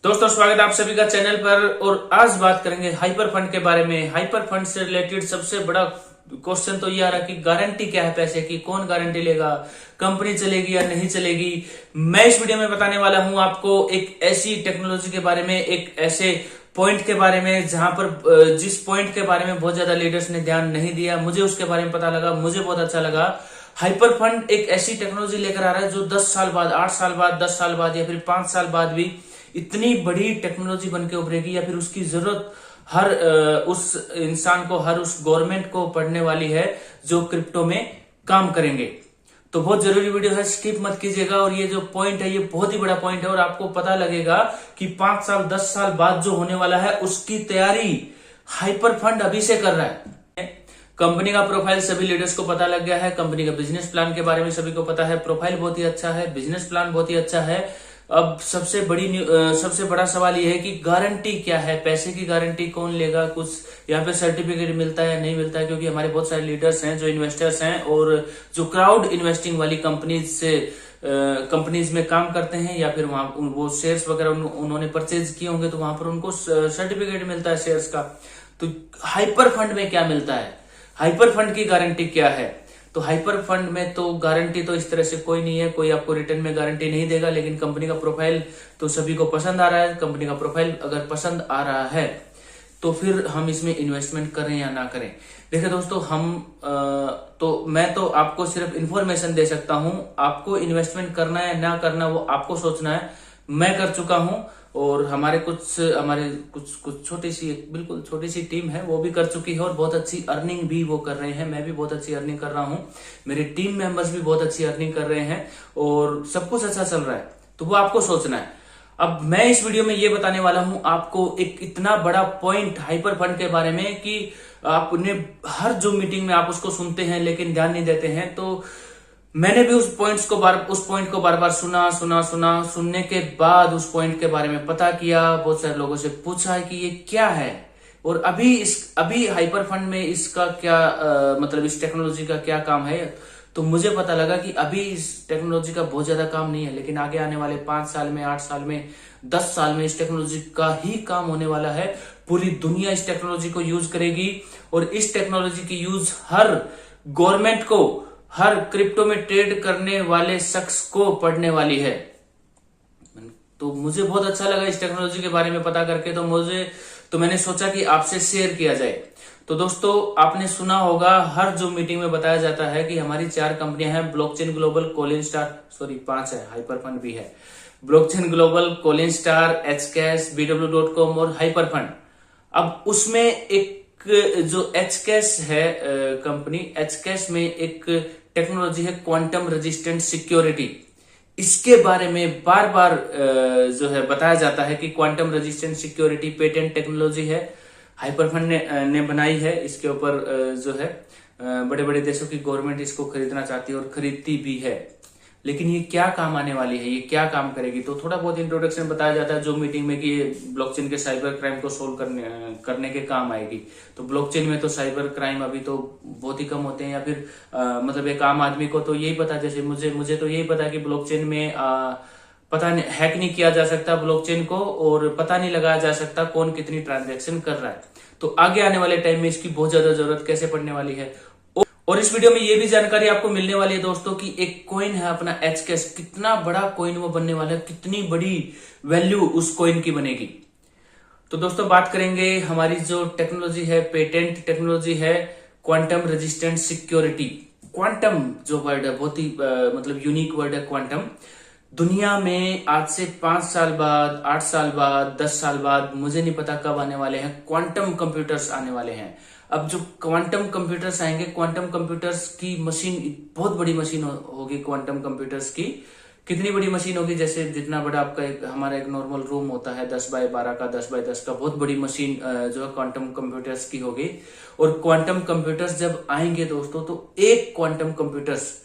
दोस्तों स्वागत है आप सभी का चैनल पर। और आज बात करेंगे हाइपर फंड के बारे में। हाइपर फंड से रिलेटेड सबसे बड़ा क्वेश्चन तो ये आ रहा है कि गारंटी क्या है पैसे की, कौन गारंटी लेगा, कंपनी चलेगी या नहीं चलेगी। मैं इस वीडियो में बताने वाला हूं आपको एक ऐसी टेक्नोलॉजी के बारे में, एक ऐसे पॉइंट के बारे में जहां पर जिस पॉइंट के बारे में बहुत ज्यादा लीडर्स ने ध्यान नहीं दिया, मुझे उसके बारे में पता लगा, मुझे बहुत अच्छा लगा। हाइपर फंड एक ऐसी टेक्नोलॉजी लेकर आ रहा है जो 10 साल बाद, 8 साल बाद, 10 साल बाद या फिर 5 साल बाद भी इतनी बड़ी टेक्नोलॉजी बन के उभरेगी या फिर उसकी जरूरत हर उस इंसान को, हर उस गवर्नमेंट को पड़ने वाली है जो क्रिप्टो में काम करेंगे। तो बहुत जरूरी वीडियो है, स्किप मत कीजिएगा। और ये जो पॉइंट है ये बहुत ही बड़ा पॉइंट है और आपको पता लगेगा कि 5 साल 10 साल बाद जो होने वाला है उसकी तैयारी हाइपर फंड अभी से कर रहा है। कंपनी का प्रोफाइल सभी लीडर्स को पता लग गया है, कंपनी का बिजनेस प्लान के बारे में सभी को पता है। प्रोफाइल बहुत ही अच्छा है, बिजनेस प्लान बहुत ही अच्छा है। अब सबसे बड़ा सवाल यह है कि गारंटी क्या है, पैसे की गारंटी कौन लेगा, कुछ यहाँ पे सर्टिफिकेट मिलता है या नहीं मिलता है। क्योंकि हमारे बहुत सारे लीडर्स हैं जो इन्वेस्टर्स हैं और जो क्राउड इन्वेस्टिंग वाली कंपनीज में काम करते हैं या फिर वहां वो शेयर्स वगैरह उन्होंने परचेज किए होंगे तो वहां पर उनको सर्टिफिकेट मिलता है शेयर्स का। तो हाइपर फंड में क्या मिलता है, हाइपर फंड की गारंटी क्या है? तो हाइपर फंड में तो गारंटी तो इस तरह से कोई नहीं है, कोई आपको रिटर्न में गारंटी नहीं देगा। लेकिन कंपनी का प्रोफाइल तो सभी को पसंद आ रहा है। कंपनी का प्रोफाइल अगर पसंद आ रहा है तो फिर हम इसमें इन्वेस्टमेंट करें या ना करें। देखिए दोस्तों, मैं तो आपको सिर्फ इंफॉर्मेशन दे सकता हूं। आपको इन्वेस्टमेंट करना है ना करना वो आपको सोचना है। मैं कर चुका हूं और हमारे कुछ बिल्कुल छोटी सी टीम है, वो भी कर चुकी है और बहुत अच्छी अर्निंग भी वो कर रहे हैं। मैं भी बहुत अच्छी अर्निंग कर रहा हूं, मेरे टीम मेंबर्स भी बहुत अच्छी अर्निंग कर रहे हैं और सब कुछ अच्छा चल रहा है। तो वो आपको सोचना है। अब मैं इस वीडियो में ये बताने वाला हूं आपको एक इतना बड़ा पॉइंट हाइपर फंड के बारे में कि आपने हर जो मीटिंग में आप उसको सुनते हैं लेकिन ध्यान नहीं देते हैं। तो मैंने भी उस पॉइंट को बार बार सुनने के बाद उस पॉइंट के बारे में पता किया, बहुत सारे लोगों से पूछा है कि ये क्या है और अभी हाइपर फंड में इसका क्या मतलब इस टेक्नोलॉजी का क्या काम है। तो मुझे पता लगा कि अभी इस टेक्नोलॉजी का बहुत ज्यादा काम नहीं है, लेकिन आगे आने वाले 5 साल में, 8 साल में, 10 साल में इस टेक्नोलॉजी का ही काम होने वाला है। पूरी दुनिया इस टेक्नोलॉजी को यूज करेगी और इस टेक्नोलॉजी की यूज हर गवर्नमेंट को, हर क्रिप्टो में ट्रेड करने वाले शख्स को पड़ने वाली है। तो मुझे बहुत अच्छा लगा इस टेक्नोलॉजी के बारे में पता करके। तो मैंने सोचा कि आपसे शेयर किया जाए। तो दोस्तों, आपने सुना होगा हर जो मीटिंग में बताया जाता है कि हमारी 4 कंपनियां हैं, ब्लॉकचेन ग्लोबल, कोलिनस्टार, 5 है, हाइपर फंड भी है। ब्लॉकचेन ग्लोबल, कोलिनस्टार, एचकैश, BW.com और हाइपर फंड। अब उसमें एक जो एचकैश है कंपनी, एचकैश में एक टेक्नोलॉजी है क्वांटम रेजिस्टेंट सिक्योरिटी। इसके बारे में बार बार जो है बताया जाता है कि quantum resistant security patent technology है, हाइपर फंड ने बनाई है। इसके ऊपर जो है बड़े बड़े देशों की गवर्नमेंट इसको खरीदना चाहती है और खरीदती भी है। लेकिन ये क्या काम आने वाली है, ये क्या काम करेगी? तो थोड़ा बहुत इंट्रोडक्शन बताया जाता है जो मीटिंग में कि ये ब्लॉकचेन के साइबर क्राइम को सोल्व करने के काम आएगी। तो ब्लॉकचेन में तो साइबर क्राइम अभी तो बहुत ही कम होते हैं, या फिर मतलब एक आम आदमी को तो यही पता, जैसे मुझे तो यही पता कि ब्लॉकचेन में पता नहीं, हैक नहीं किया जा सकता ब्लॉकचेन को और पता नहीं लगाया जा सकता कौन कितनी ट्रांजैक्शन कर रहा है। तो आगे आने वाले टाइम में इसकी बहुत ज्यादा जरूरत कैसे पड़ने वाली है। और इस वीडियो में ये भी जानकारी आपको मिलने वाली है दोस्तों कि एक कॉइन है अपना एचकैश, कितना बड़ा कॉइन वो बनने वाला है, कितनी बड़ी वैल्यू उस कॉइन की बनेगी। तो दोस्तों बात करेंगे हमारी जो टेक्नोलॉजी है, पेटेंट टेक्नोलॉजी है क्वांटम रेजिस्टेंट सिक्योरिटी। क्वांटम जो वर्ड है बहुत ही मतलब यूनिक वर्ड है क्वांटम। दुनिया में आज से 5 साल बाद, 8 साल बाद, 10 साल बाद, मुझे नहीं पता कब आने वाले हैं, क्वांटम कंप्यूटर्स आने वाले हैं। अब जो क्वांटम कंप्यूटर्स आएंगे, क्वांटम कंप्यूटर्स की मशीन बहुत बड़ी मशीन होगी। क्वांटम कंप्यूटर्स की कितनी बड़ी मशीन होगी, जैसे जितना बड़ा आपका हमारा एक नॉर्मल रूम होता है 10x12 का, 10x10 का, बहुत बड़ी मशीन जो है क्वांटम कंप्यूटर्स की होगी। और क्वांटम कंप्यूटर्स जब आएंगे दोस्तों, तो एक क्वांटम कंप्यूटर्स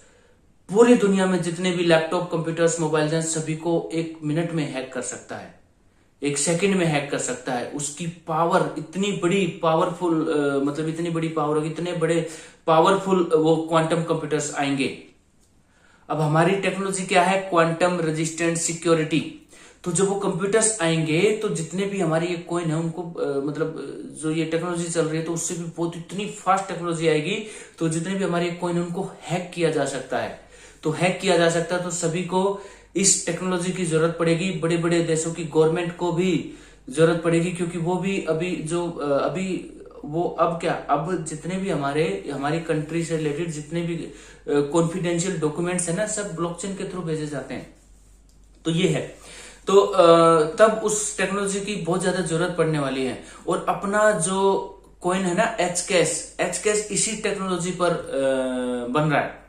पूरी दुनिया में जितने भी लैपटॉप, कंप्यूटर्स, मोबाइल हैं, सभी को 1 मिनट में हैक कर सकता है, 1 सेकंड में हैक कर सकता है। उसकी पावर इतनी बड़ी पावरफुल, मतलब इतनी बड़ी पावर होगी, इतने बड़े पावरफुल वो क्वांटम कंप्यूटर्स आएंगे। अब हमारी टेक्नोलॉजी क्या है? Quantum resistant security. तो जब वो कंप्यूटर्स आएंगे तो जितने भी हमारी ये कॉइन है उनको मतलब जो ये टेक्नोलॉजी चल रही है तो उससे भी बहुत इतनी फास्ट टेक्नोलॉजी आएगी, तो जितने भी हमारे कॉइन है उनको हैक किया जा सकता है। तो हैक किया जा सकता है तो सभी को इस टेक्नोलॉजी की जरूरत पड़ेगी, बड़े बड़े देशों की गवर्नमेंट को भी जरूरत पड़ेगी, क्योंकि वो भी अभी जो अभी वो अब क्या, अब जितने भी हमारी कंट्री से रिलेटेड जितने भी कॉन्फिडेंशियल डॉक्यूमेंट्स है ना, सब ब्लॉकचेन के थ्रू भेजे जाते हैं। तो ये है, तो तब उस टेक्नोलॉजी की बहुत ज्यादा जरूरत पड़ने वाली है। और अपना जो कॉइन है ना एचकैश इसी टेक्नोलॉजी पर बन रहा है।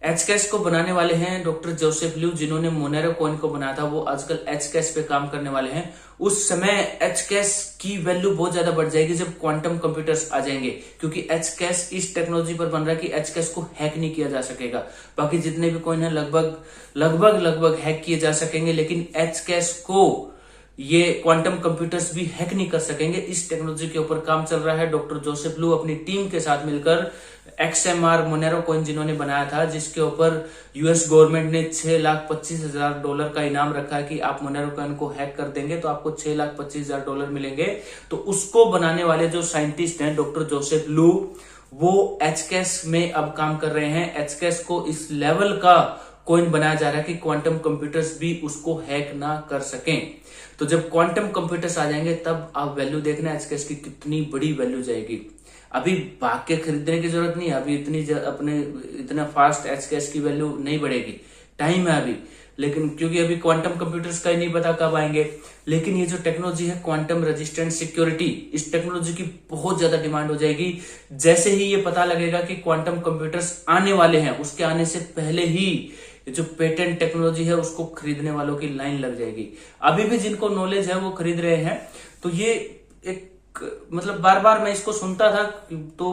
एचकैश को बनाने वाले हैं डॉक्टर जोसेफ ल्यू, जिन्होंने मोनेरो कॉइन को बनाया था, वो आजकल एचकैश पे काम करने वाले हैं। उस समय एचकैश की वैल्यू बहुत ज्यादा बढ़ जाएगी जब क्वांटम कंप्यूटर्स आ जाएंगे, क्योंकि एचकैश इस टेक्नोलॉजी पर बन रहा है कि एचकैश को हैक नहीं किया जा सकेगा। बाकी जितने भी कॉइन है लगभग हैक किए जा सकेंगे, लेकिन एचकैश को ये क्वांटम कंप्यूटर्स भी हैक नहीं कर सकेंगे। इस टेक्नोलॉजी के ऊपर काम चल रहा है। डॉक्टर जोसेफ लू अपनी टीम के साथ मिलकर XMR मोनेरो कॉइन जिन्होंने बनाया था, जिसके ऊपर यूएस गवर्नमेंट ने $6,25,000 का इनाम रखा है कि आप मोनेरो कॉइन को हैक कर देंगे तो आपको $6,25,000 मिलेंगे। तो उसको बनाने वाले जो साइंटिस्ट हैं डॉक्टर जोसेफ लू, वो एचकैश में अब काम कर रहे हैं। एचकैश को इस लेवल का कॉइन बनाया जा रहा है कि क्वांटम कंप्यूटर्स भी उसको हैक ना कर सकें। तो जब क्वांटम कंप्यूटर्स आ जाएंगे तब आप वैल्यू देखना एचकैश की कितनी बड़ी वैल्यू जाएगी। अभी भाग के खरीदने की जरूरत नहीं है, अभी इतना फास्ट एचकैश की वैल्यू नहीं बढ़ेगी, टाइम है अभी। लेकिन क्योंकि अभी क्वांटम कंप्यूटर्स का ही नहीं पता कब आएंगे, लेकिन ये जो टेक्नोलॉजी है क्वांटम रेजिस्टेंट सिक्योरिटी, इस टेक्नोलॉजी की बहुत ज्यादा डिमांड हो जाएगी। जैसे ही ये पता लगेगा कि क्वांटम कंप्यूटर्स आने वाले हैं, उसके आने से पहले ही जो पेटेंट टेक्नोलॉजी है उसको खरीदने वालों की लाइन लग जाएगी। अभी भी जिनको नॉलेज है वो खरीद रहे हैं। तो ये एक मतलब बार बार मैं इसको सुनता था तो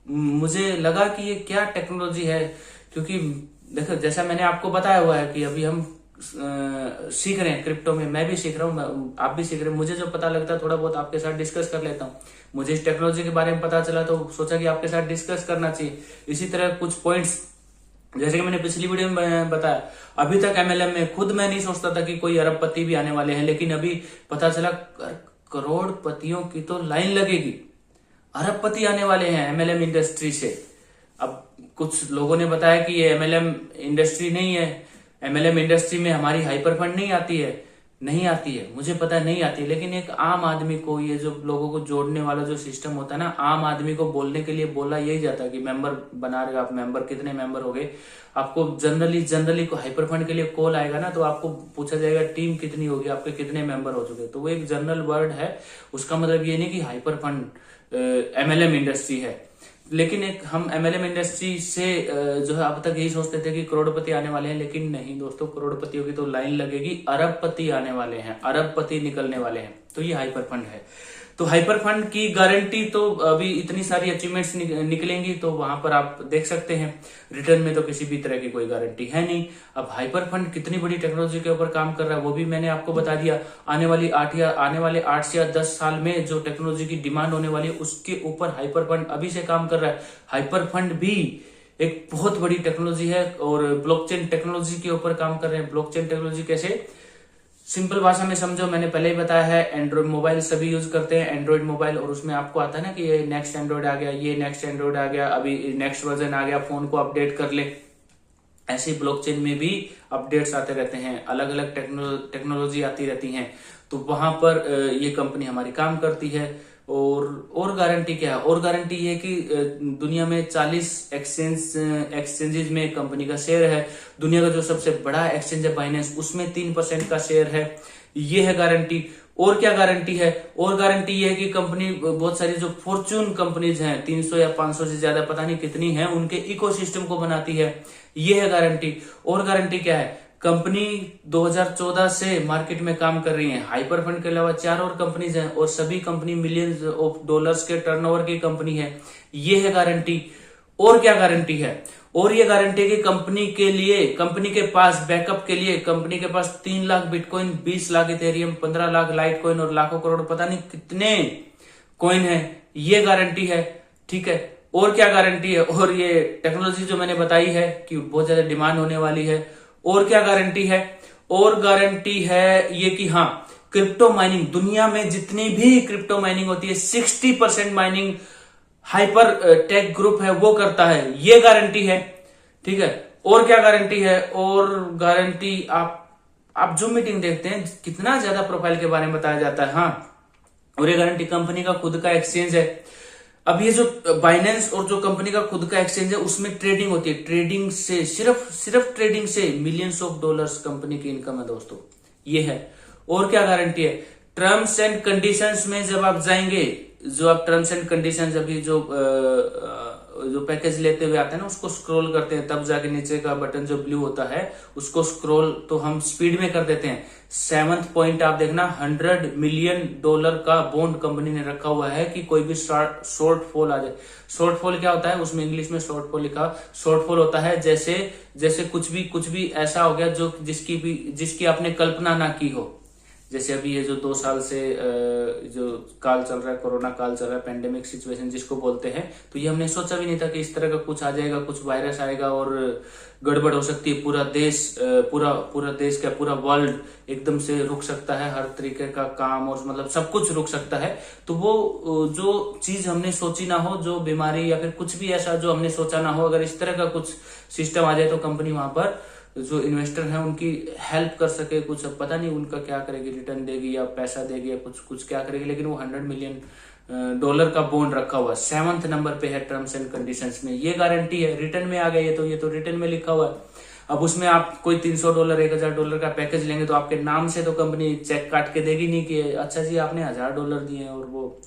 मुझे लगा कि ये क्या टेक्नोलॉजी है, क्योंकि देखो जैसा मैंने आपको बताया हुआ है कि अभी हम सीख रहे हैं क्रिप्टो में, मैं भी सीख रहा हूँ, आप भी सीख रहे हैं। मुझे जो पता लगता है थोड़ा बहुत आपके साथ डिस्कस कर लेता हूँ। मुझे इस टेक्नोलॉजी के बारे में पता चला तो सोचा कि आपके साथ डिस्कस करना चाहिए। इसी तरह कुछ पॉइंट्स जैसे कि मैंने पिछली वीडियो में बताया, अभी तक MLM में खुद मैं नहीं सोचता था कि कोई अरबपति भी आने वाले हैं, लेकिन अभी पता चला करोड़पतियों की तो लाइन लगेगी, अरबपति आने वाले हैं MLM इंडस्ट्री से। अब कुछ लोगों ने बताया कि ये MLM इंडस्ट्री नहीं है, MLM इंडस्ट्री में हमारी हाइपर फंड नहीं आती है, मुझे पता है नहीं आती है। लेकिन एक आम आदमी को, ये जो लोगों को जोड़ने वाला जो सिस्टम होता है ना, आम आदमी को बोलने के लिए बोला यही जाता है कि मेंबर बना रहे आप, मेंबर कितने मेंबर हो गए। आपको जनरली को हाइपर फंड के लिए कॉल आएगा ना, तो आपको पूछा जाएगा टीम कितनी होगी, आपके कितने मेंबर हो चुके। तो वो एक जनरल वर्ड है, उसका मतलब ये नहीं कि हाइपर फंड MLM इंडस्ट्री है। लेकिन एक हम MLM इंडस्ट्री से जो है अब तक यही सोचते थे कि करोड़पति आने वाले हैं, लेकिन नहीं दोस्तों, करोड़पतियों की तो लाइन लगेगी, अरबपति आने वाले हैं, अरबपति निकलने वाले हैं। तो ये हाइपर फंड है। तो हाइपर फंड की गारंटी तो अभी इतनी सारी अचीवमेंट्स निकलेंगी तो वहां पर आप देख सकते हैं। रिटर्न में तो किसी भी तरह की कोई गारंटी है नहीं। अब हाइपर फंड कितनी बड़ी टेक्नोलॉजी के ऊपर काम कर रहा है वो भी मैंने आपको बता दिया। आने वाले 8 से 10 साल में जो टेक्नोलॉजी की डिमांड होने वाली है उसके ऊपर हाइपर फंड अभी से काम कर रहा है। हाइपर फंड भी एक बहुत बड़ी टेक्नोलॉजी है और ब्लॉकचेन टेक्नोलॉजी के ऊपर काम कर रहे हैं। ब्लॉकचेन टेक्नोलॉजी कैसे, सिंपल भाषा में समझो, मैंने पहले ही बताया है, एंड्रॉइड मोबाइल सभी यूज करते हैं, एंड्रॉइड मोबाइल, और उसमें आपको आता है ना कि ये नेक्स्ट एंड्रॉइड आ गया, ये नेक्स्ट एंड्रॉइड आ गया, अभी नेक्स्ट वर्जन आ गया, फोन को अपडेट कर ले। ऐसे ब्लॉकचेन में भी अपडेट्स आते रहते हैं, अलग अलग टेक्नोलॉजी आती रहती हैं। तो वहां पर ये कंपनी हमारी काम करती है। और गारंटी क्या है, और गारंटी ये कि दुनिया में 40 एक्सचेंजेस में कंपनी का शेयर है। दुनिया का जो सबसे बड़ा एक्सचेंज है बाइनेंस, उसमें 3% का शेयर है। ये है गारंटी। और क्या गारंटी है, और गारंटी ये है कि कंपनी बहुत सारी जो फॉर्च्यून कंपनीज हैं, 300 या 500 से ज्यादा पता नहीं कितनी हैं, उनके इकोसिस्टम को बनाती है। ये है गारंटी। और गारंटी क्या है, कंपनी 2014 से मार्केट में काम कर रही है। हाइपर फंड के अलावा 4 और कंपनीज हैं और सभी कंपनी मिलियंस ऑफ डॉलर्स के टर्नओवर की कंपनी है। ये है गारंटी। और क्या गारंटी है, और ये गारंटी की कंपनी के लिए, कंपनी के पास बैकअप के लिए, कंपनी के पास 3 lakh bitcoin, 20 lakh Ethereum, 15 lakh light coin और लाखों करोड़ पता नहीं कितने कॉइन है। ये गारंटी है। ठीक है। और क्या गारंटी है, और ये टेक्नोलॉजी जो मैंने बताई है कि बहुत ज्यादा डिमांड होने वाली है। और क्या गारंटी है, और गारंटी है ये कि हाँ, क्रिप्टो माइनिंग, दुनिया में जितनी भी क्रिप्टो माइनिंग होती है 60% माइनिंग हाइपर टेक ग्रुप है वो करता है, ये गारंटी है। ठीक है, और क्या गारंटी है? और गारंटी आप जो मीटिंग देखते हैं कितना ज्यादा प्रोफाइल के बारे में बताया जाता है। हाँ, और ये गारंटी कंपनी का खुद का एक्सचेंज है। अब ये जो बाइनेंस और जो कंपनी का खुद का एक्सचेंज है उसमें ट्रेडिंग होती है, ट्रेडिंग से सिर्फ ट्रेडिंग से मिलियंस ऑफ डॉलर्स कंपनी की इनकम है दोस्तों, ये है। और क्या गारंटी है? टर्म्स एंड कंडीशंस में जब आप जाएंगे, जो आप टर्म्स एंड कंडीशंस अभी जो पैकेज लेते हुए आते हैं ना उसको स्क्रॉल करते हैं, तब जाके नीचे का बटन जो ब्लू होता है उसको स्क्रॉल तो हम स्पीड में कर देते हैं। 7th पॉइंट आप देखना, $100 मिलियन का बॉन्ड कंपनी ने रखा हुआ है कि कोई भी शॉर्टफॉल आ जाए। शॉर्टफॉल क्या होता है? उसमें इंग्लिश में शॉर्टफॉल लिखा, शॉर्टफॉल होता है जैसे कुछ भी ऐसा हो गया जो जिसकी आपने कल्पना ना की हो। जैसे अभी ये जो 2 साल से जो काल चल रहा है, कोरोना काल चल रहा है, पेंडेमिक सिचुएशन जिसको बोलते हैं, तो ये हमने सोचा भी नहीं था कि इस तरह का कुछ आ जाएगा, कुछ वायरस आएगा और गड़बड़ हो सकती है। पूरा देश क्या, पूरा वर्ल्ड एकदम से रुक सकता है, हर तरीके का काम और मतलब सब कुछ रुक सकता है। तो वो जो चीज हमने सोची ना हो, जो बीमारी या फिर कुछ भी ऐसा जो हमने सोचा ना हो, अगर इस तरह का कुछ सिस्टम आ जाए तो कंपनी वहां पर जो इन्वेस्टर हैं उनकी हेल्प कर सके। कुछ अब पता नहीं उनका क्या करेगी, रिटर्न देगी या पैसा देगी या कुछ क्या करेगी, लेकिन वो $100 मिलियन का बॉन्ड रखा हुआ है। 7th नंबर पे है टर्म्स एंड कंडीशंस में, ये गारंटी है। रिटर्न में आ गया ये तो रिटर्न में लिखा हुआ है। अब उसमें आप कोई $300 $1000 का पैकेज लेंगे तो आपके नाम से तो कंपनी चेक काट के देगी नहीं कि अच्छा जी आपने $1000 दिए और वो।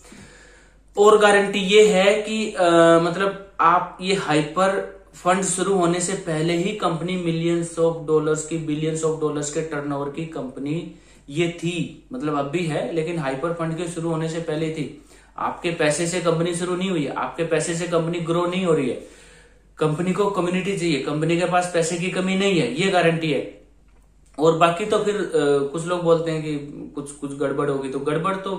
और गारंटी ये है कि मतलब आप ये हाइपर फंड शुरू होने से पहले ही कंपनी मिलियंस ऑफ डॉलर्स की, बिलियंस ऑफ डॉलर्स के टर्नओवर की कंपनी ये थी। मतलब अब भी है, लेकिन हाइपर फंड के शुरू होने से पहले थी। आपके पैसे से कंपनी शुरू नहीं हुई है, आपके पैसे से कंपनी ग्रो नहीं हो रही है। कंपनी को कम्युनिटी चाहिए, कंपनी के पास पैसे की कमी नहीं है, ये गारंटी है। और बाकी तो फिर कुछ लोग बोलते हैं कि कुछ गड़बड़ होगी, तो गड़बड़ तो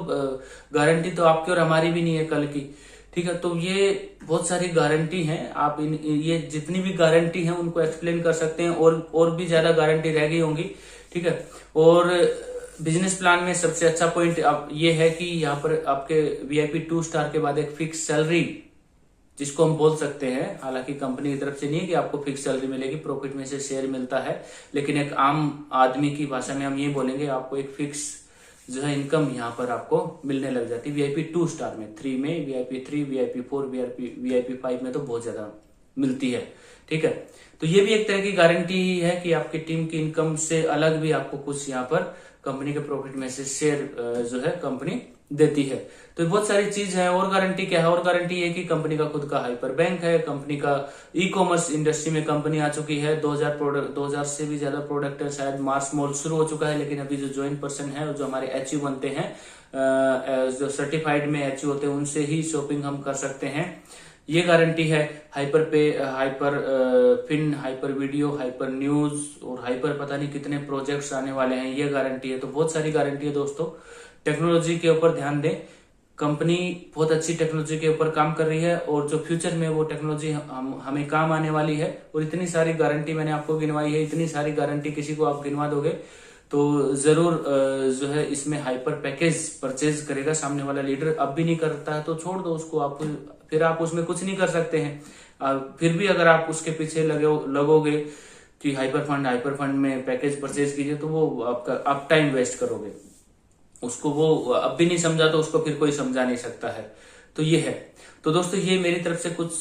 गारंटी तो आपकी और हमारी भी नहीं है कल की। ठीक है, तो ये बहुत सारी गारंटी हैं। आप ये जितनी भी गारंटी हैं उनको एक्सप्लेन कर सकते हैं, और भी ज्यादा गारंटी रह गई होंगी। ठीक है, और बिजनेस प्लान में सबसे अच्छा पॉइंट ये है कि यहाँ पर आपके VIP 2 स्टार के बाद एक फिक्स सैलरी, जिसको हम बोल सकते हैं, हालांकि कंपनी की तरफ से नहीं है कि आपको फिक्स सैलरी मिलेगी, प्रॉफिट में से शेयर मिलता है, लेकिन एक आम आदमी की भाषा में हम ये बोलेंगे आपको एक फिक्स जो है इनकम यहाँ पर आपको मिलने लग जाती है। VIP 2 स्टार में, 3 में, VIP 3, VIP 4, VIP 5 में तो बहुत ज्यादा मिलती है। ठीक है, तो ये भी एक तरह की गारंटी ही है कि आपकी टीम की इनकम से अलग भी आपको कुछ यहाँ पर कंपनी के प्रॉफिट में से शेयर जो है कंपनी देती है। तो बहुत सारी चीज है। और गारंटी क्या है? और गारंटी ये कि कंपनी का खुद का हाइपर बैंक है, कंपनी का ई-कॉमर्स इंडस्ट्री में कंपनी आ चुकी है, 2000 से भी ज्यादा प्रोडक्ट है, शायद मार्स मॉल शुरू हो चुका है, लेकिन अभी जो ज्वाइन पर्सन है, जो हमारे HU बनते हैं, जो सर्टिफाइड में HU होते हैं, उनसे ही शॉपिंग हम कर सकते हैं, ये गारंटी है। Hyper pay, hyper fin, hyper video, hyper news और हाइपर पता नहीं कितने प्रोजेक्ट्स आने वाले हैं, ये गारंटी है। तो बहुत सारी गारंटी है दोस्तों। टेक्नोलॉजी के ऊपर ध्यान दें, कंपनी बहुत अच्छी टेक्नोलॉजी के ऊपर काम कर रही है और जो फ्यूचर में वो टेक्नोलॉजी हमें काम आने वाली है। और इतनी सारी गारंटी मैंने आपको गिनवाई है, इतनी सारी गारंटी किसी को आप गिनवा दोगे तो जरूर जो है इसमें हाइपर पैकेज परचेज करेगा सामने वाला लीडर। अब भी नहीं करता है तो छोड़ दो उसको, आप फिर आप उसमें कुछ नहीं कर सकते हैं। फिर भी अगर आप उसके पीछे लगोगे कि हाइपर फंड में पैकेज परचेज कीजिए, तो वो आपका आप टाइम वेस्ट करोगे। उसको वो अब भी नहीं समझा तो उसको फिर कोई समझा नहीं सकता है। तो ये है। तो दोस्तों ये मेरी तरफ से कुछ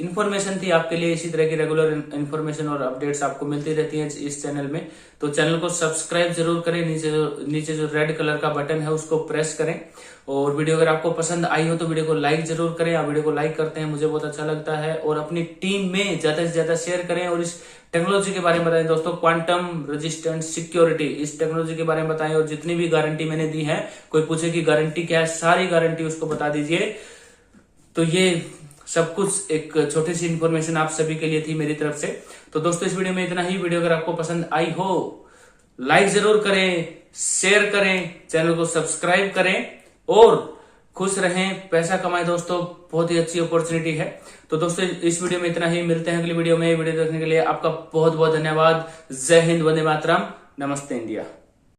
इन्फॉर्मेशन थी आपके लिए। इसी तरह की रेगुलर इन्फॉर्मेशन और अपडेट्स आपको मिलती रहती हैं इस चैनल में। तो चैनल को सब्सक्राइब जरूर करें, नीचे जो रेड कलर का बटन है उसको प्रेस करें। और वीडियो अगर आपको पसंद आई हो तो वीडियो को लाइक जरूर करें। आप वीडियो को लाइक करते हैं, मुझे बहुत अच्छा लगता है। और अपनी टीम में ज्यादा से ज्यादा शेयर करें और इस टेक्नोलॉजी के बारे में बताएं दोस्तों। क्वांटम रेजिस्टेंट सिक्योरिटी, इस टेक्नोलॉजी के बारे में बताएं। और जितनी भी गारंटी मैंने दी है, कोई पूछे कि गारंटी क्या है, सारी गारंटी उसको बता दीजिए। तो ये सब कुछ एक छोटी सी इन्फॉर्मेशन आप सभी के लिए थी मेरी तरफ से। तो दोस्तों इस वीडियो में इतना ही। वीडियो अगर आपको पसंद आई हो लाइक जरूर करें, शेयर करें, चैनल को सब्सक्राइब करें और खुश रहें, पैसा कमाएं दोस्तों। बहुत ही अच्छी अपॉर्चुनिटी है। तो दोस्तों इस वीडियो में इतना ही। मिलते हैं अगली वीडियो में। वीडियो देखने के लिए आपका बहुत बहुत धन्यवाद। जय हिंद, वंदे मातरम, नमस्ते इंडिया।